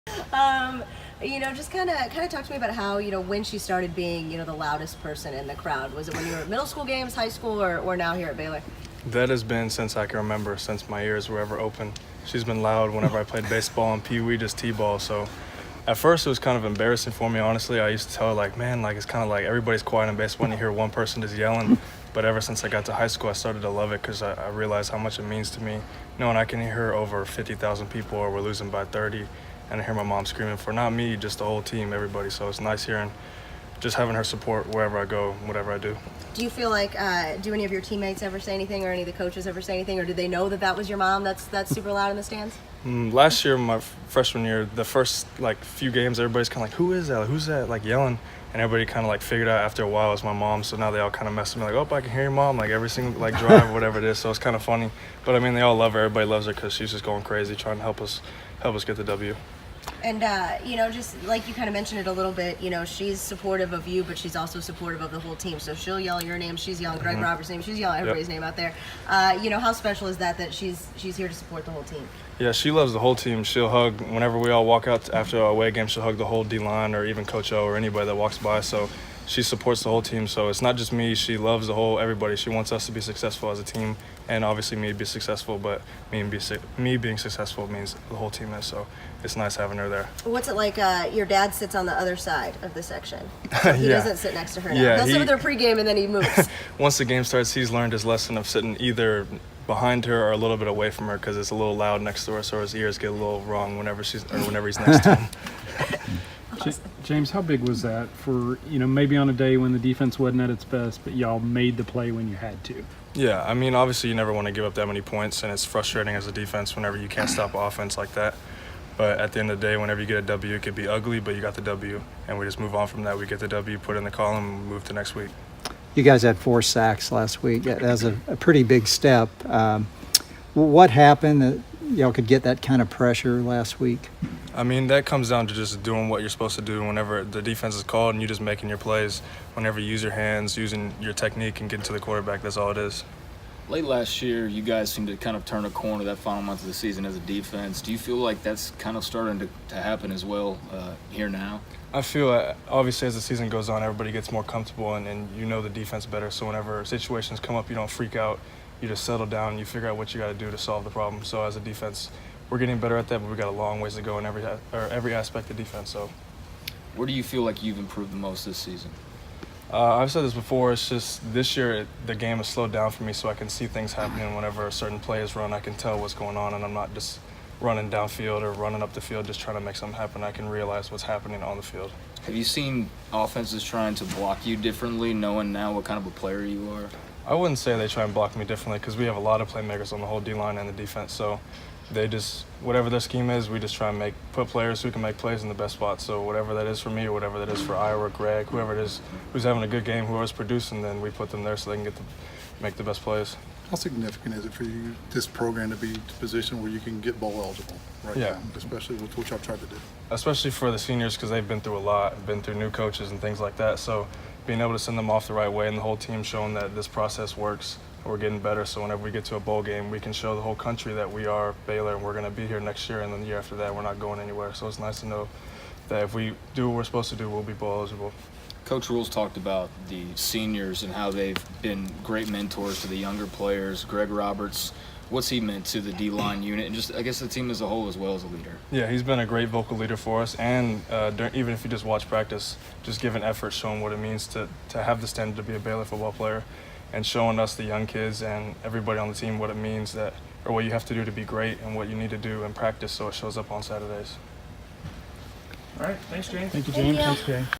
Um, just kind of talk to me about how, when she started being, the loudest person in the crowd. Was it when you were at middle school games, high school, or now here at Baylor? That has been since I can remember, since my ears were ever open. She's been loud whenever I played baseball and pee-wee, just t-ball. So at first it was kind of embarrassing for me, honestly. I used to tell her, like, man, like, it's kind of like everybody's quiet in baseball when you hear one person just yelling. But ever since I got to high school, I started to love it because I realized how much it means to me. Knowing I can hear over 50,000 people or we're losing by 30, and I hear my mom screaming for not me, just the whole team, everybody. So it's nice hearing, just having her support wherever I go, whatever I do. Do you feel like, do any of your teammates ever say anything, or any of the coaches ever say anything, or did they know that was your mom that's super loud in the stands? Last year, my freshman year, the first few games, everybody's kind of like, who is that? Who's that? Like yelling. And everybody kind of figured out after a while it was my mom. So now they all kind of mess with me like, oh, I can hear your mom, like every single drive or whatever it is. So it's kind of funny. But I mean, they all love her. Everybody loves her because she's just going crazy trying to help us get the W. And, just like you kind of mentioned it a little bit, she's supportive of you, but she's also supportive of the whole team. So she'll yell your name, she's yelling Greg Roberts' name, she's yelling everybody's name out there. How special is that she's here to support the whole team? Yeah, she loves the whole team. She'll hug, whenever we all walk out after our away game, she'll hug the whole D-line or even Coach O or anybody that walks by. So she supports the whole team. So it's not just me. She loves everybody. She wants us to be successful as a team, and obviously me to be successful. But me being successful means the whole team is. So it's nice having her there. What's it like? Your dad sits on the other side of the section. So he Yeah. doesn't sit next to her now. Yeah, He'll sit with her pregame and then he moves. Once the game starts, he's learned his lesson of sitting either behind her or a little bit away from her because it's a little loud next to her, so his ears get a little wrong whenever he's next to him. James, how big was that for, maybe on a day when the defense wasn't at its best, but y'all made the play when you had to? Yeah, I mean, obviously you never want to give up that many points, and it's frustrating as a defense whenever you can't stop offense like that. But at the end of the day, whenever you get a W, it could be ugly, but you got the W, and we just move on from that. We get the W, put it in the column, and move to next week. You guys had 4 sacks last week. That was a pretty big step. What happened that y'all could get that kind of pressure last week? I mean, that comes down to just doing what you're supposed to do whenever the defense is called and you just making your plays. Whenever you use your hands, using your technique and getting to the quarterback, that's all it is. Late last year, you guys seemed to kind of turn a corner that final month of the season as a defense. Do you feel like that's kind of starting to happen as well here now? I feel obviously as the season goes on, everybody gets more comfortable and you know the defense better. So whenever situations come up, you don't freak out. You just settle down and you figure out what you got to do to solve the problem. So as a defense, we're getting better at that, but we've got a long ways to go in every aspect of defense. So, where do you feel like you've improved the most this season? I've said this before. It's just this year the game has slowed down for me, so I can see things happening whenever a certain play is run. I can tell what's going on, and I'm not just running downfield or running up the field just trying to make something happen. I can realize what's happening on the field. Have you seen offenses trying to block you differently, knowing now what kind of a player you are? I wouldn't say they try and block me differently because we have a lot of playmakers on the whole D-line and the defense. So they just, whatever their scheme is, we just try and put players who can make plays in the best spot. So whatever that is for me or whatever that is for Ira, Greg, whoever it is who's having a good game, whoever's producing, then we put them there so they can make the best plays. How significant is it for you, this program, to be in a position where you can get bowl eligible right now, especially with what y'all tried to do? Especially for the seniors because they've been through a lot, been through new coaches and things like that. So being able to send them off the right way and the whole team showing that this process works, we're getting better. So whenever we get to a bowl game, we can show the whole country that we are Baylor and we're going to be here next year, and then the year after that, we're not going anywhere. So it's nice to know that if we do what we're supposed to do, we'll be bowl eligible. Coach Rules talked about the seniors and how they've been great mentors to the younger players. Greg Roberts, what's he meant to the D-line unit and just, I guess, the team as a whole as well as a leader? Yeah, he's been a great vocal leader for us, and even if you just watch practice, just giving effort, showing what it means to have the standard to be a Baylor football player, and showing us, the young kids and everybody on the team, what it means or what you have to do to be great and what you need to do in practice so it shows up on Saturdays. All right, thanks, James. Thank you, James. Thank you. Thanks, Jay.